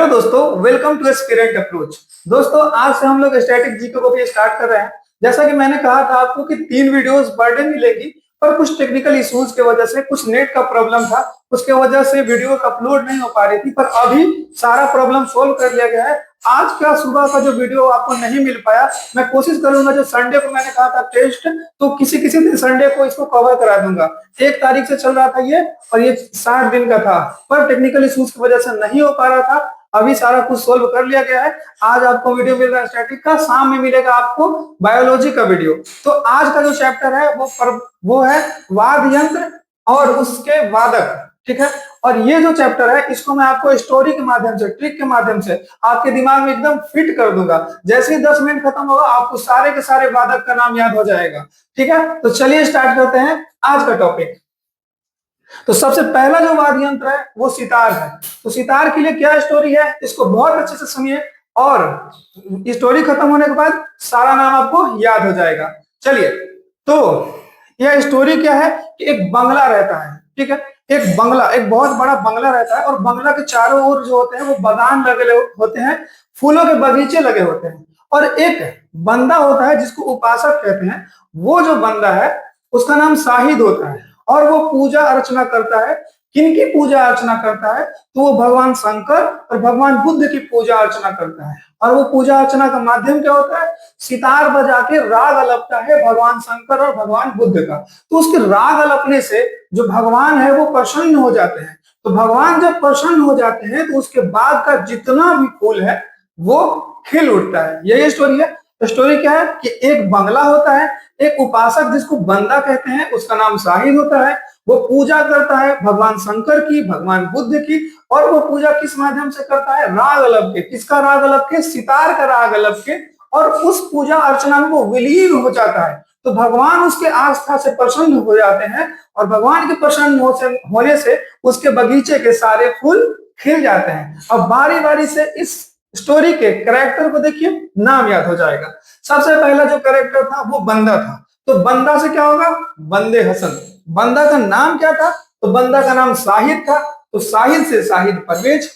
दोस्तों, welcome to aspirant approach. दोस्तों, आज से हम लोग स्टैटिक जीके को भी स्टार्ट कर रहे हैं। जैसा कि मैंने कहा था आपको कि 3 वीडियोस पर डे मिलेगी, पर कुछ टेक्निकल इश्यूज की वजह से, कुछ नेट का प्रॉब्लम था, उसके वजह से वीडियो अपलोड नहीं हो पा रही थी। पर अभी सारा प्रॉब्लम सोल्व कर लिया गया है। आज का सुबह का जो वीडियो आपको नहीं मिल पाया, मैं कोशिश करूंगा जो संडे को मैंने कहा था टेस्ट, तो किसी किसी दिन संडे को इसको कवर करा दूंगा। 1 तारीख से चल रहा था ये, और ये 60 दिन का था, पर टेक्निकल इश्यूज की वजह से नहीं हो पा रहा था। अभी सारा कुछ सोल्व कर लिया गया है। आज आपको वीडियो मिल रहा है स्टैटिक का, शाम में मिलेगा आपको बायोलॉजी का वीडियो। तो आज का जो चैप्टर है वो है वाद्य यंत्र और उसके वादक। ठीक है, और ये जो चैप्टर है इसको मैं आपको स्टोरी के माध्यम से, ट्रिक के माध्यम से आपके दिमाग में एकदम फिट कर दूंगा। जैसे ही 10 मिनट खत्म होगा, आपको सारे के सारे वादक का नाम याद हो जाएगा। ठीक है, तो चलिए स्टार्ट करते हैं आज का टॉपिक। तो सबसे पहला जो वाद्य यंत्र है वो सितार है। तो सितार के लिए क्या स्टोरी है, इसको बहुत अच्छे से सुनिए, और स्टोरी खत्म होने के बाद सारा नाम आपको याद हो जाएगा। चलिए, तो यह स्टोरी क्या है कि एक बंगला रहता है। ठीक है, एक बंगला, एक बहुत बड़ा बंगला रहता है, और बंगला के चारों ओर जो होते हैं वो बागान लगे होते हैं, फूलों के बगीचे लगे होते हैं। और एक बंदा होता है जिसको उपासक कहते हैं। वो जो बंदा है उसका नाम साहिद होता है, और वो पूजा अर्चना करता है। किनकी पूजा अर्चना करता है? तो वो भगवान शंकर और भगवान बुद्ध की पूजा अर्चना करता है। और वो पूजा अर्चना का माध्यम क्या होता है? सितार बजा के राग अलपता है भगवान शंकर और भगवान बुद्ध का। तो उसके राग अलपने से जो भगवान है वो प्रसन्न हो जाते हैं। तो भगवान जब प्रसन्न हो जाते हैं तो उसके बाद का जितना भी फूल है वो खिल उठता है। यही स्टोरी है। स्टोरी क्या है कि एक बंगला होता है, एक उपासक जिसको बंदा कहते हैं, उसका नाम साहिद होता है। वो पूजा करता है भगवान शंकर की, भगवान बुद्ध की। और वो पूजा किस माध्यम से करता है? राग अलप के। किसका राग अलप के? सितार का राग अलप के। और उस पूजा अर्चना में वो विलीन हो जाता है। तो भगवान उसके आस्था से प्रसन्न हो जाते हैं, और भगवान के प्रसन्न होने से उसके बगीचे के सारे फूल खिल जाते हैं। अब बारी बारी से इस स्टोरी के कैरेक्टर को देखिए, नाम याद हो जाएगा। सबसे पहला जो कैरेक्टर था वो बंदा था। तो बंदा से क्या होगा? बंदे हसन। बंदा का नाम क्या था? तो बंदा का नाम साहिद था। तो साहिद से साहिद परवेज।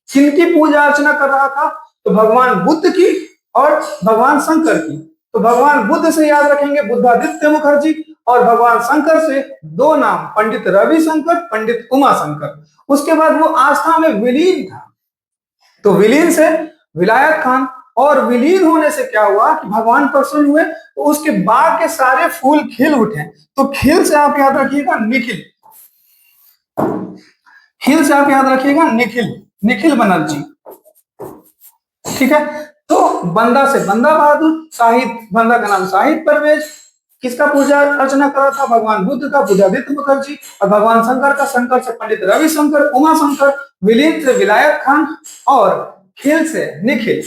किनकी पूजा अर्चना कर रहा था? तो भगवान बुद्ध की और भगवान शंकर की। तो भगवान बुद्ध से याद रखेंगे बुद्धादित्य मुखर्जी, और भगवान शंकर से 2 नाम, पंडित रविशंकर, पंडित उमा शंकर। उसके बाद वो आस्था में विलीन था। तो विलीन से विलायत खान, और विलीन होने से क्या हुआ कि भगवान प्रसन्न हुए, तो उसके बाद के सारे फूल खिल उठे। तो खिल से आप याद रखिएगा निखिल। खिल से आप याद रखिएगा निखिल, निखिल बनर्जी। ठीक है, तो बंदा से बंदा बहादुर, साहिद, बंदा का नाम साहिद परवेज। किसका पूजा अर्चना कर रहा था? भगवान बुद्ध का, बुद्धादित्य मुखर्जी। और भगवान शंकर का, शंकर से पंडित रविशंकर, उमा शंकर। विलीन से विलायत खान, और खिल से निखिल।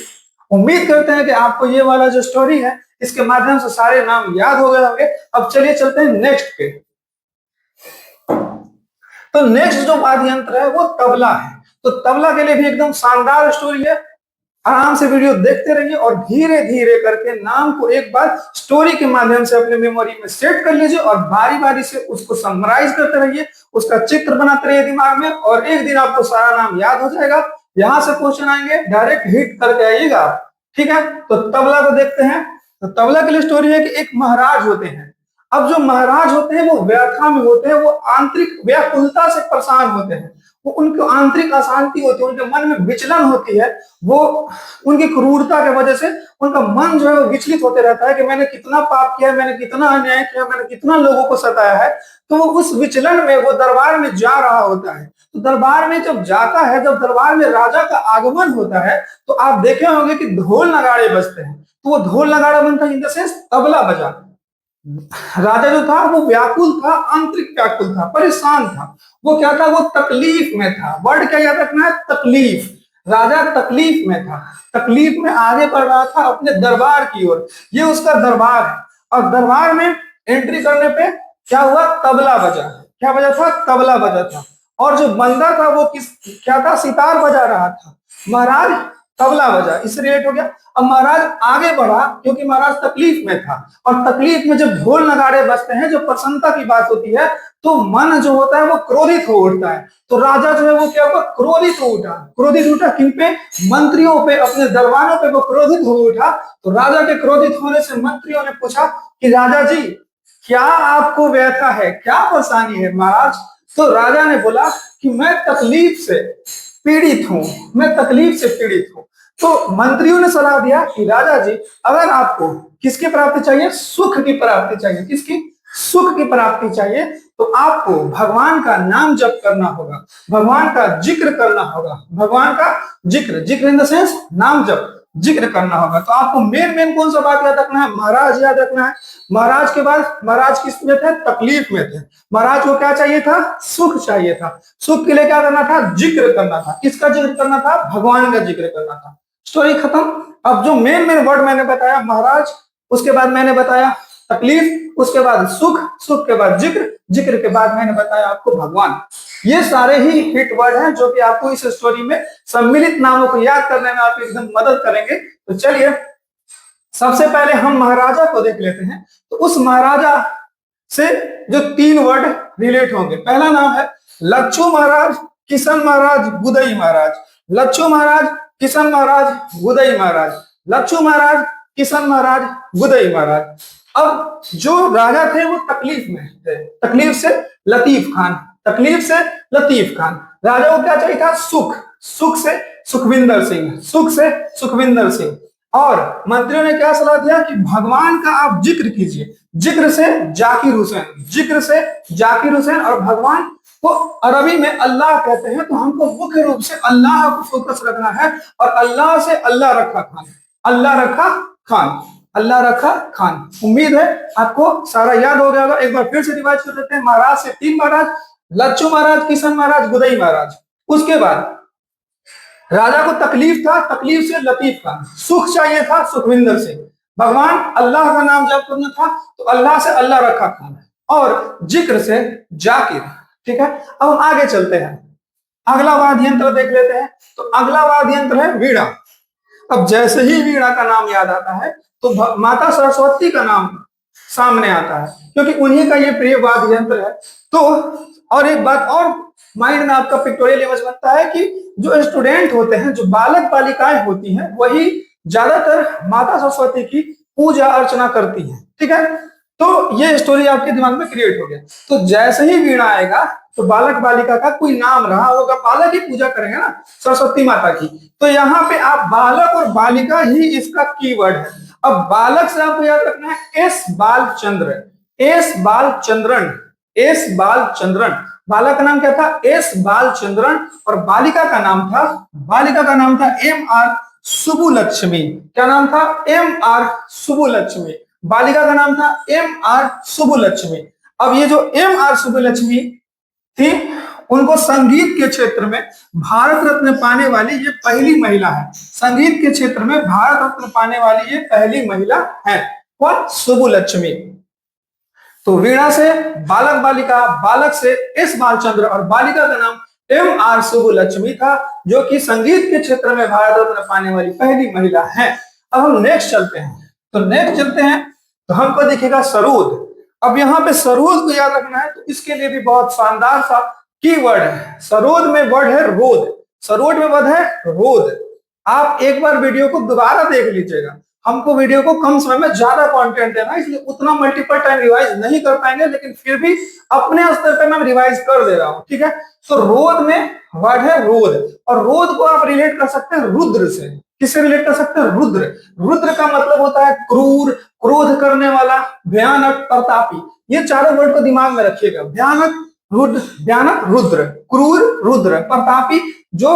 उम्मीद करते हैं कि आपको ये वाला जो स्टोरी है इसके माध्यम से सारे नाम याद हो गए होंगे। अब चलिए चलते हैं नेक्स्ट पे। तो नेक्स्ट जो वाद्य यंत्र है वो तबला है। तो तबला के लिए भी एकदम शानदार स्टोरी है। आराम से वीडियो देखते रहिए, और धीरे धीरे करके नाम को एक बार स्टोरी के माध्यम से अपने मेमोरी में सेट कर लीजिए, और बारी बारी से उसको समराइज करते रहिए, उसका चित्र बनाते रहिए दिमाग में, और एक दिन आपको सारा नाम याद हो जाएगा। यहां से क्वेश्चन आएंगे, डायरेक्ट हिट करके आइएगा। ठीक है, तो तबला को देखते हैं। तो तबला के लिए स्टोरी है कि एक महाराज होते हैं। अब जो महाराज होते हैं वो व्यथा में होते हैं, वो आंतरिक व्याकुलता से परेशान होते हैं। वो उनको आंतरिक अशांति होती है, उनके मन में विचलन होती है। वो उनकी क्रूरता की वजह से उनका मन जो है वो विचलित होते रहता है कि मैंने कितना पाप किया, मैंने कितना अन्याय किया, मैंने कितना लोगों को सताया है। तो वो उस विचलन में वो दरबार में जा रहा होता है। तो दरबार में जब जाता है, जब दरबार में राजा का आगमन होता है, तो आप देखे होंगे कि ढोल नगाड़े बजते हैं। तो वो ढोल नगाड़ा बनता है इन द सेंस तबला बजा। राजा जो था वो व्याकुल था, आंतरिक व्याकुल था, परेशान था। वो क्या था? वो तकलीफ में था। वर्ड क्या याद रखना है? तकलीफ। राजा तकलीफ में था, तकलीफ में आगे बढ़ रहा था अपने दरबार की ओर। ये उसका दरबार है, और दरबार में एंट्री करने पे क्या हुआ? तबला बजा। क्या बजा था? तबला बजा था। और जो बंदा था वो क्या था? सितार बजा रहा था। महाराज तबला बजा, इससे रिलेट हो गया। अब महाराज आगे बढ़ा क्योंकि महाराज तकलीफ में था, और तकलीफ में जब ढोल नगाड़े बजते हैं, जो प्रसन्नता की बात होती है, तो मन जो होता है वो क्रोधित हो उठता है। तो राजा जो है वो क्या हुआ, क्रोधित हो उठा। क्रोधित उठा किन पे, मंत्रियों पे, अपने दरबारों पे वो क्रोधित हो उठा। तो राजा के क्रोधित होने से मंत्रियों ने पूछा कि राजा जी क्या आपको व्यथा है, क्या परेशानी है महाराज। तो राजा ने बोला कि मैं तकलीफ से पीड़ित हूं, मैं तकलीफ से पीड़ित हूं। तो मंत्रियों ने सलाह दिया कि राजा जी अगर आपको किसकी प्राप्ति चाहिए, सुख की प्राप्ति चाहिए, किसकी, सुख की प्राप्ति चाहिए, तो आपको भगवान का नाम जप करना होगा, भगवान का जिक्र करना होगा, भगवान का जिक्र, जिक्र इन द सेंस नाम जप, जिक्र करना होगा। तो आपको मेन मेन कौन सा बात याद रखना है, महाराज याद रखना है। महाराज के बाद महाराज किस में थे, तकलीफ में थे। महाराज को क्या चाहिए था, सुख चाहिए था। सुख के लिए क्या करना था, जिक्र करना था। किसका जिक्र करना था, भगवान का जिक्र करना था। स्टोरी खत्म। अब जो मेन मेन वर्ड मैंने बताया, महाराज, उसके बाद मैंने बताया तकलीफ, उसके बाद सुख, सुख के बाद जिक्र, जिक्र के बाद मैंने बताया आपको भगवान। ये सारे ही हिट वर्ड हैं जो कि आपको इस स्टोरी में सम्मिलित नामों को याद करने में आपको एकदम मदद करेंगे। तो चलिए सबसे पहले हम महाराजा को देख लेते हैं। तो उस महाराजा से जो 3 वर्ड रिलेट होंगे, पहला नाम है लच्छू महाराज, किशन महाराज, गुदई महाराज। लच्छू महाराज, किशन महाराज, गुदई महाराज। लच्छू महाराज, किशन महाराज, गुदई महाराज। अब जो राजा थे वो तकलीफ में थे, तकलीफ से लतीफ खान, तकलीफ से लतीफ खान। राजा को क्या चाहिए था, सुख, सुख से सुखविंदर सिंह, सुख से सुखविंदर सिंह। और मंत्रियों ने क्या सलाह दिया कि भगवान का आप जिक्र कीजिए, जिक्र से जाकिर हुसैन, जिक्र से जाकिर हुसैन। और भगवान को अरबी में अल्लाह कहते हैं, तो हमको मुख्य रूप से अल्लाह को फोकस रखना है। और अल्लाह से अल्लाह रखा खान, अल्लाह रखा खान, अल्लाह रखा खान। उम्मीद है आपको सारा याद हो गया होगा। एक बार फिर से रिवाइज कर देते हैं। महाराज से 3 महाराज, लच्छू महाराज, किशन महाराज, गुदई महाराज। उसके बाद राजा को तकलीफ था, तकलीफ से लतीफ खान। सुख चाहिए था, सुखविंदर सिंह। भगवान अल्लाह का नाम जप करना था, तो अल्लाह से अल्लाह रखा खान। और जिक्र से जाकिर। ठीक है, अब हम आगे चलते हैं, अगला वाद्य यंत्र देख लेते हैं। तो अगला वाद्य यंत्र है वीणा। अब जैसे ही वीणा का नाम याद आता है तो माता सरस्वती का नाम सामने आता है, क्योंकि उन्हीं का ये प्रिय वाद्य यंत्र है। तो और एक बात और माइंड में आपका पिक्टोरियल इमेज बनता है कि जो स्टूडेंट होते हैं, जो बालक बालिकाएं होती हैं, वही ज्यादातर माता सरस्वती की पूजा अर्चना करती हैं। ठीक है, तो ये स्टोरी आपके दिमाग में क्रिएट हो गया। तो जैसे ही वीणा आएगा तो बालक बालिका का कोई नाम रहा होगा, बालक ही पूजा करेंगे ना सरस्वती माता की। तो यहाँ पे आप बालक और बालिका ही इसका कीवर्ड है। अब बालक से आपको याद रखना है S Balachandra, S Balachandran, S Balachandran. बालक का नाम क्या था, एस बालचंद्रन। और बालिका का नाम था, बालिका का नाम था MR सुबुलक्ष्मी। क्या नाम था, MR सुबुलक्ष्मी। बालिका का नाम था MR सुबुलक्ष्मी। अब ये जो MR सुबुलक्ष्मी थी, उनको संगीत के क्षेत्र में भारत रत्न पाने वाली ये पहली महिला है। संगीत के क्षेत्र में भारत रत्न पाने वाली ये पहली महिला है। कौन, सुबुलक्ष्मी। तो वीणा से बालक बालिका, बालक से एस बालचंद्र और बालिका का नाम MR सुबुलक्ष्मी था, जो कि संगीत के क्षेत्र में भारत रत्न पाने वाली पहली महिला है। अब हम नेक्स्ट चलते हैं। तो नेक्स्ट चलते हैं तो हमको दिखेगा सरोद। अब यहाँ पे सरोद को याद रखना है, तो इसके लिए भी बहुत शानदार सा कीवर्ड है। सरोद में वर्ड है रोद, सरोद में वर्ड है रोद। आप एक बार वीडियो को दोबारा देख लीजिएगा। हमको वीडियो को कम समय में ज्यादा कंटेंट देना है, इसलिए उतना मल्टीपल टाइम रिवाइज नहीं कर पाएंगे, लेकिन फिर भी अपने स्तर पर मैं रिवाइज कर दे रहा हूं। ठीक है, तो रोद में वर्ड है रोद। और रोद को आप रिलेट कर सकते हैं रुद्र से। किससे रिलेट कर सकते हैं, रुद्र। रुद्र का मतलब होता है क्रूर, क्रोध करने वाला, भयानक, प्रतापी। ये चारों वर्ड को दिमाग में रखिएगा। भयानक रुद्र, भयानक रुद्र, क्रूर रुद्र, प्रतापी। जो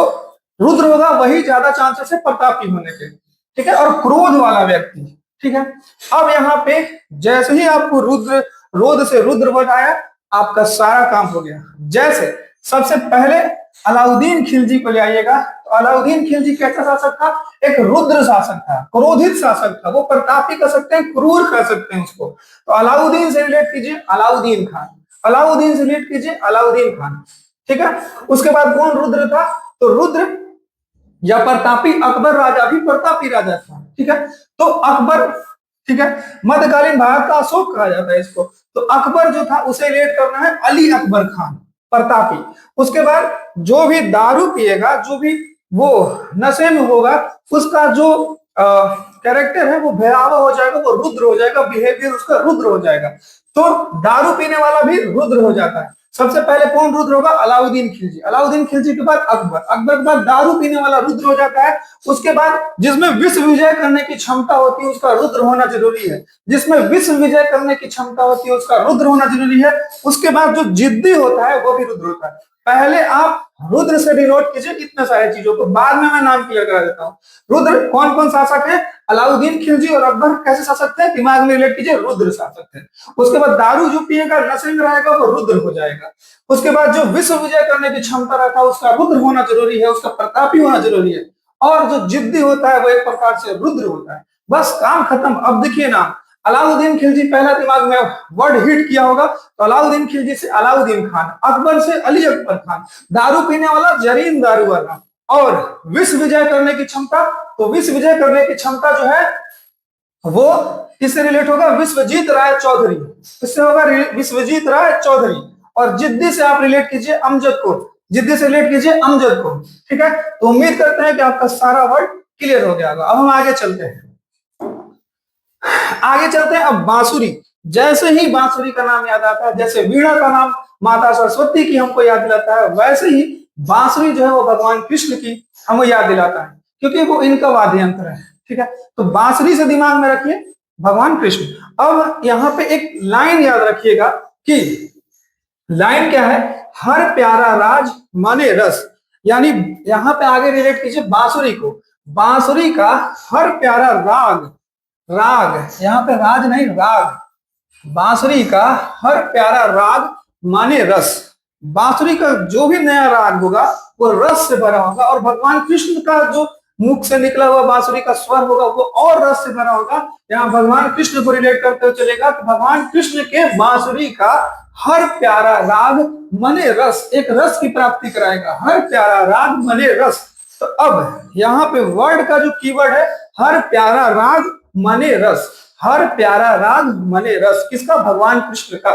रुद्र होगा वही ज्यादा चांसेस है प्रतापी होने के। ठीक है, और क्रोध वाला व्यक्ति। ठीक है, अब यहाँ पे जैसे ही आपको रुद्र, रोद से रुद्र वर्ड आया, आपका सारा काम हो गया। जैसे सबसे पहले अलाउद्दीन खिलजी को ले आइएगा। तो अलाउद्दीन खिलजी कैसा शासक था, एक रुद्र शासक था, क्रोधित शासक था। वो प्रतापी कह सकते हैं, क्रूर कह सकते हैं उसको। तो अलाउद्दीन से रिलेट कीजिए अलाउद्दीन खान, अलाउद्दीन से रिलेट कीजिए अलाउद्दीन खान। ठीक है, उसके बाद कौन रुद्र था, तो रुद्र या प्रतापी अकबर राजा भी प्रतापी राजा था, ठीक है। तो अकबर, ठीक है, मध्यकालीन भारत का अशोक कहा जाता है इसको। तो अकबर जो था उसे रिलेट करना है अली अकबर खान, प्रतापी। उसके बाद जो भी दारू पिएगा, जो भी वो नशे में होगा, उसका जो कैरेक्टर है वो भयावह हो जाएगा, वो रुद्र हो जाएगा, बिहेवियर उसका रुद्र हो जाएगा। तो दारू पीने वाला भी रुद्र हो जाता है। सबसे पहले कौन रुद्र होगा? अलाउद्दीन खिलजी। अलाउद्दीन खिलजी के बाद अकबर। अकबर के बाद दारू पीने वाला रुद्र हो जाता है। उसके बाद जिसमें विश्व विजय करने की क्षमता होती है उसका रुद्र होना जरूरी है। जिसमें विश्व विजय करने की क्षमता होती है उसका रुद्र होना जरूरी है। उसके बाद जो जिद्दी होता है वो भी रुद्र होता है। पहले आप रुद्र से डिनोट कीजिए इतने सारे चीजों को, बाद में मैं नाम क्लियर करा देता हूँ। रुद्र कौन कौन शासक है? अलाउद्दीन खिलजी और अकबर कैसे शासक थे? दिमाग में रिलेट कीजिए, रुद्र शासक थे। उसके बाद दारू जो पिएगा, नशे में रहेगा, वो रुद्र हो जाएगा। उसके बाद जो विश्व विजय करने की क्षमता रहता है उसका रुद्र होना जरूरी है, उसका प्रतापी होना जरूरी है। और जो जिद्दी होता है वो एक प्रकार से रुद्र होता है। बस काम खत्म। अब देखिए ना, अलाउद्दीन खिलजी पहला दिमाग में वर्ड हिट किया होगा तो अलाउद्दीन खिलजी से अलाउद्दीन खान, अकबर से अली अकबर खान, दारू पीने वाला जरीन दारू वाला, और विश्व विजय करने की क्षमता, तो विश्व विजय करने की क्षमता जो है वो किससे रिलेट होगा? विश्वजीत राय चौधरी। किससे होगा? विश्वजीत राय चौधरी। और जिद्दी से आप रिलेट कीजिए अमजद को, जिद्दी से रिलेट कीजिए अमजद को, ठीक है। तो उम्मीद करते हैं कि आपका सारा वर्ड क्लियर हो गया होगा। अब हम आगे चलते हैं, आगे चलते हैं। अब बांसुरी, जैसे ही बांसुरी का नाम याद आता है, जैसे वीणा का नाम माता सरस्वती की हमको याद दिलाता है, वैसे ही बांसुरी जो है वो भगवान कृष्ण की हमको याद दिलाता है, क्योंकि वो इनका वाद्य यंत्र है, ठीक है। तो बांसुरी से दिमाग में रखिए भगवान कृष्ण। अब यहाँ पे एक लाइन याद रखिएगा कि लाइन क्या है? हर प्यारा राज माने रस, यानी यहाँ पे आगे रिलेट कीजिए बांसुरी को। बांसुरी का हर प्यारा राग, राग यहाँ पे राज नहीं राग, बांसुरी का हर प्यारा राग माने रस। बांसुरी का जो भी नया राग होगा वो रस से भरा होगा, और भगवान कृष्ण का जो मुख से निकला हुआ बांसुरी का स्वर होगा वो और रस से भरा होगा। यहाँ भगवान कृष्ण को रिलेट करते हुए चलेगा तो भगवान कृष्ण के बांसुरी का हर प्यारा राग मने रस, एक रस की प्राप्ति कराएगा। हर प्यारा राग मने रस। तो अब यहाँ पे वर्ड का जो कीवर्ड है हर प्यारा राग मने रस, हर प्यारा राग मने रस, किसका? भगवान कृष्ण का।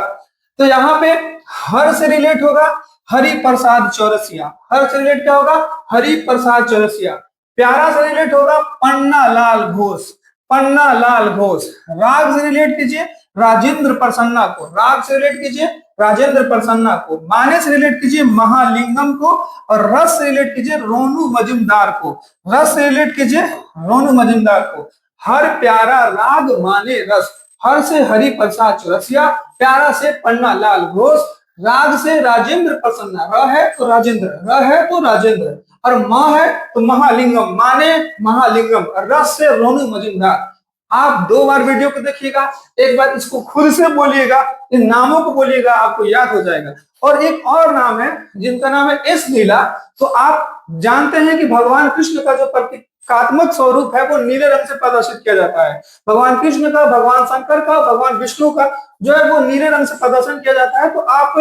तो यहाँ पे हर से रिलेट होगा हरि प्रसाद चौरसिया। हर से रिलेट क्या होगा? हरि प्रसाद चौरसिया। प्यारा से रिलेट होगा पन्ना लाल घोष, पन्ना लाल घोष। राग से रिलेट कीजिए राजेंद्र प्रसन्ना को, राग से रिलेट कीजिए राजेंद्र प्रसन्ना को। माने से रिलेट कीजिए महालिंगम को, और रस से रिलेट कीजिए रोनू मजुमदार को। रस से रिलेट कीजिए रोनू मजुमदार को। हर प्यारा राग माने रस, हर से हरि प्रसाद चौरसिया, प्यारा से पन्ना लाल घोष, राग से राजेंद्र प्रसन्ना, र है तो राजेंद्र, र है तो राजेंद्र, और माँ है तो महालिंगम, माने महालिंगम, रस से रोनू मजुमदार। आप 2 बार वीडियो को देखिएगा, एक बार इसको खुद से बोलिएगा, इन नामों को बोलिएगा, आपको याद हो जाएगा। और एक और नाम है जिनका नाम है एस नीला। तो आप जानते हैं कि भगवान कृष्ण का जो प्रतीकात्मक स्वरूप है वो नीले रंग से प्रदर्शित किया जाता है। भगवान कृष्ण का, भगवान शंकर का, भगवान विष्णु का जो है वो नीले रंग से प्रदर्शन किया जाता है। तो आप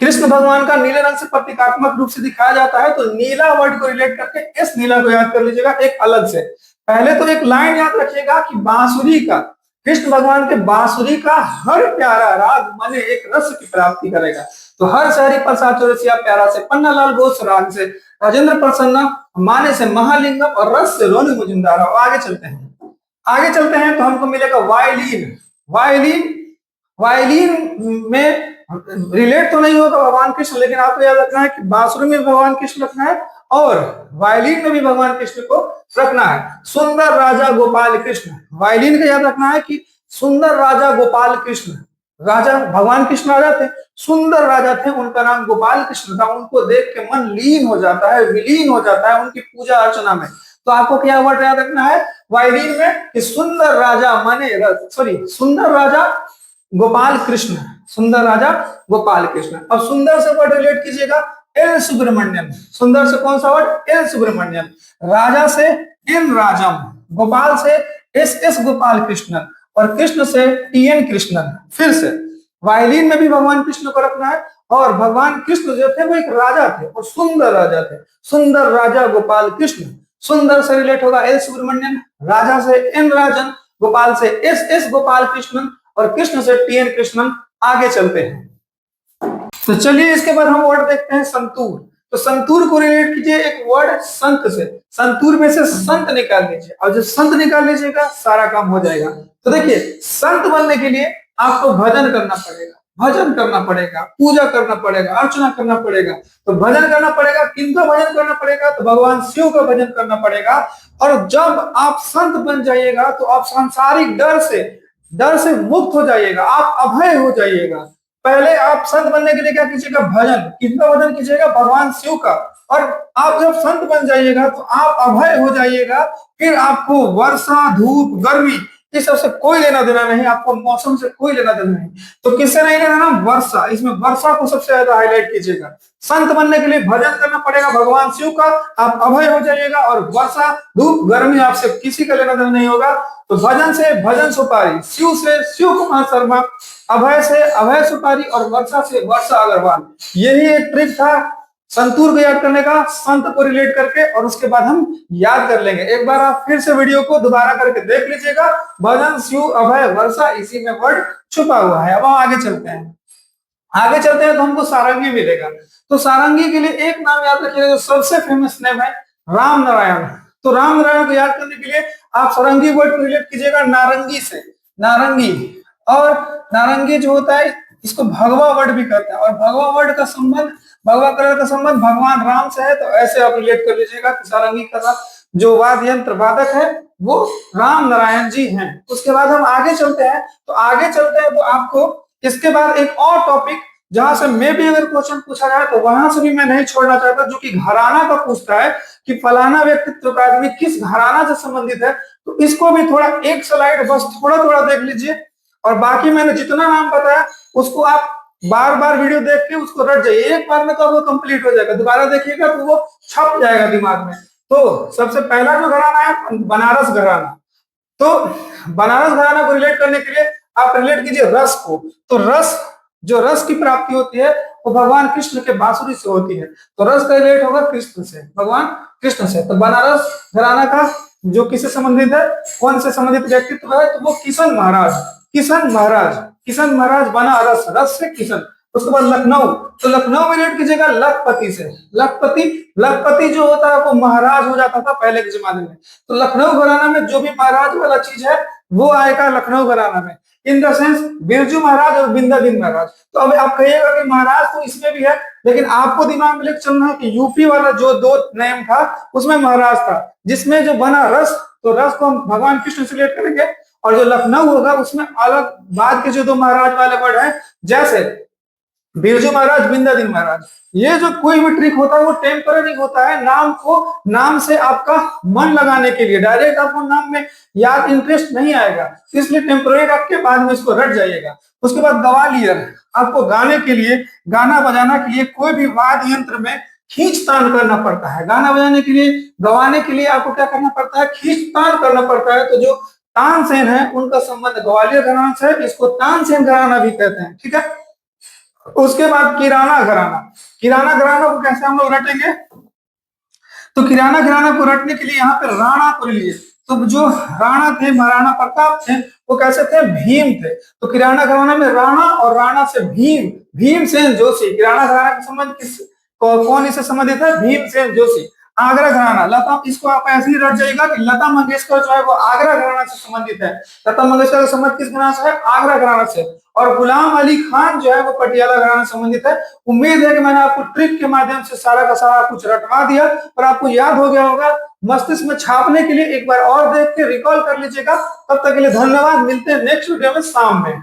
कृष्ण भगवान का नीले रंग से प्रतीकात्मक रूप से दिखाया जाता है, तो नीला वर्ड को रिलेट करके एस नीला को याद कर लीजिएगा एक अलग से। पहले तो एक लाइन याद रखिएगा कि बांसुरी का, कृष्ण भगवान के बांसुरी का हर प्यारा राग माने एक रस की प्राप्ति करेगा। तो हर से हरि प्रसाद चौरसिया, प्यारा से पन्ना लाल घोष, राग से राजेंद्र प्रसन्ना, माने से महालिंगम, और रस से रोनू मजुमदार। आगे चलते हैं, आगे चलते हैं तो हमको मिलेगा वायलिन। वायलिन, वायलिन में रिलेट तो नहीं होगा भगवान कृष्ण, लेकिन आपको याद रखना है कि बांसुरी में भगवान कृष्ण रखना है और वायलिन में भी भगवान कृष्ण को रखना है। सुंदर राजा गोपाल कृष्ण, वायलिन का याद रखना है कि सुंदर राजा गोपाल कृष्ण, राजा भगवान कृष्ण राजा थे, सुंदर राजा थे, उनका नाम गोपाल कृष्ण था। उनको देख के मन लीन हो जाता है, विलीन हो जाता है उनकी पूजा अर्चना में। तो आपको क्या वर्ड याद रखना है वायलिन में कि सुंदर राजा माने रस, सॉरी सुंदर राजा गोपाल कृष्ण, सुंदर राजा गोपाल कृष्ण। अब सुंदर से वर्ड रिलेट कीजिएगा एल सुब्रमण्यम। सुंदर से कौन सा वर्ड? एल सुब्रमण्यम। राजा से एन राजम, गोपाल से एस एस गोपाल कृष्णन, और कृष्ण से टी एन कृष्णन। फिर से वायलिन में भी भगवान कृष्ण को रखना है और भगवान कृष्ण जो थे वो एक राजा थे और सुंदर राजा थे। सुंदर राजा गोपाल कृष्ण। सुंदर से रिलेट होगा एल सुब्रमण्यन, राजा से एन राजन, गोपाल से एस एस गोपाल कृष्णन और कृष्ण से टी एन कृष्णन। आगे चलते हैं। तो चलिए इसके बाद हम वर्ड देखते हैं संतूर। तो संतूर को रिलेट कीजिए एक वर्ड संत से। संतूर में से संत निकाल लीजिए और जब संत निकाल लीजिएगा सारा काम हो जाएगा। तो देखिए संत बनने के लिए आपको भजन करना पड़ेगा, भजन करना पड़ेगा, पूजा करना पड़ेगा, अर्चना करना पड़ेगा। तो भजन करना पड़ेगा, किनका भजन करना पड़ेगा? तो भगवान शिव का भजन करना पड़ेगा। और जब आप संत बन जाइएगा तो आप सांसारिक डर से मुक्त हो जाइएगा, आप अभय हो जाइएगा। पहले आप संत बनने के लिए क्या कीजिएगा? भजन। किसका भजन कीजिएगा? भगवान शिव का। और आप जब संत बन जाइएगा तो आप अभय हो जाइएगा। फिर आपको वर्षा, धूप, गर्मी इस सबसे कोई लेना देना नहीं, आपको मौसम से कोई लेना देना नहीं। तो किससे नहीं लेना देना? वर्षा। इसमें वर्षा को सबसे ज्यादा हाईलाइट कीजिएगा। संत बनने के लिए भजन करना पड़ेगा भगवान शिव का, आप अभय हो जाइएगा। और वर्षा, धूप, गर्मी आपसे किसी का लेना देना नहीं होगा। तो भजन से भजन सुपारी, शिव से शिव कुमार शर्मा, अभय से अभय सुपारी और वर्षा से वर्षा अग्रवाल। यही एक ट्रिक था संतूर को याद करने का, संत को रिलेट करके, और उसके बाद हम याद कर लेंगे। एक बार आप फिर से वीडियो को दोबारा करके देख लीजिएगा। भजन, शिव, अभय, वर्षा, इसी में वर्ड छुपा हुआ है। अब हम आगे चलते हैं। आगे चलते हैं तो हमको सारंगी मिलेगा। तो सारंगी के लिए एक नाम याद रखिएगा जो सबसे फेमस नेम है, राम नारायण। तो राम नारायण को याद करने के लिए आप सारंगी वर्ड को रिलेट कीजिएगा नारंगी से। नारंगी, और नारंगी जो होता है इसको भगवा वर्ड भी कहते हैं। और भगवा वर्ड का संबंध, भगवा कलर का संबंध भगवान राम से है। तो ऐसे आप रिलेट कर लीजिएगा कि सारंगी का जो वाद्य यंत्र वादक है वो राम नारायण जी हैं। उसके बाद हम आगे चलते हैं। तो आगे चलते हैं तो आपको इसके बाद एक और टॉपिक जहां से मैं भी अगर क्वेश्चन पूछा जाए तो वहां से भी मैं नहीं छोड़ना चाहता, जो कि घराना का पूछता है कि फलाना व्यक्तित्व का आदमी किस घराना से संबंधित है। तो इसको भी थोड़ा एक स्लाइड बस थोड़ा थोड़ा देख लीजिए, और बाकी मैंने जितना नाम बताया उसको आप बार बार वीडियो देख के उसको रट जाइए। एक बार में तो वो कंप्लीट हो जाएगा, दोबारा देखिएगा तो वो छप जाएगा दिमाग में। तो सबसे पहला जो घराना है बनारस घराना। तो बनारस घराना को रिलेट करने के लिए आप रिलेट कीजिए रस को। तो रस, जो रस की प्राप्ति होती है वो भगवान कृष्ण के बांसुरी से होती है। तो रस का रिलेट होगा कृष्ण से, भगवान कृष्ण से। तो बनारस घराना का जो किससे संबंधित है, कौन से संबंधित व्यक्तित्व है? तो वो किशन महाराज। किशन महाराज, किशन महाराज बनारस, रस से किशन। उसके बाद लखनऊ। तो लखनऊ में रिलेट कीजिएगा लखपति से। लखपति, लखपति जो होता है वो महाराज हो जाता था पहले के जमाने में। तो लखनऊ घराना में जो भी महाराज वाला चीज है वो आएगा लखनऊ घराना में। In the sense Birju Maharaj और बिंदादिन महाराज। तो अब आप कहिएगा कि महाराज तो इसमें भी है, लेकिन आपको दिमाग में लेकर चलना है कि यूपी वाला जो दो नेम था उसमें महाराज था, जिसमें जो बना रस, तो रस को हम भगवान कृष्ण से रिलेट करेंगे। और जो लखनऊ होगा उसमें अलग बाद के जो दो महाराज वाले वर्ड है, जैसे बिरजू महाराज, बिंदादिन महाराज। ये जो कोई भी ट्रिक होता है वो टेम्पररी होता है, नाम को नाम से आपका मन लगाने के लिए। डायरेक्ट आपको नाम में याद इंटरेस्ट नहीं आएगा, इसलिए टेम्पररी रख के बाद में इसको रट जाइएगा। उसके बाद ग्वालियर, आपको गाने के लिए, गाना बजाना के लिए कोई भी वाद्य यंत्र में खींचतान करना पड़ता है। गाना बजाने के लिए, गवाने के लिए आपको क्या करना पड़ता है? खींचतान करना पड़ता है। तो जो तानसेन है उनका संबंध ग्वालियर घराना से है, इसको तानसेन घराना भी कहते हैं। ठीक है। उसके बाद किराना घराना। किराना घराना को कैसे हम लोग रटेंगे? तो किराना घराना को रटने के लिए यहाँ पे राणा को लीजिए। तो जो राणा थे, महाराणा प्रताप थे, वो कैसे थे? भीम थे। तो किराना घराना में राणा और राणा से भीम, भीमसेन जोशी। किराना घराना का संबंध किस, कौन इससे संबंधित है? भीमसेन जोशी। आगरा घराना, लता, इसको आप ऐसे ही रट जाइएगा कि लता मंगेशकर जो है वो आगरा घराना से संबंधित है। लता मंगेशकर का संबंध किस घराना से है? आगरा घराना से। और गुलाम अली खान जो है वो पटियाला घराना से संबंधित है। उम्मीद है कि मैंने आपको ट्रिक के माध्यम से सारा का सारा कुछ रटवा दिया और आपको याद हो गया होगा। मस्तिष्क में छापने के लिए एक बार और देख के रिकॉल कर लीजिएगा। तब तक के लिए धन्यवाद। मिलते हैं नेक्स्ट वीडियो में शाम में।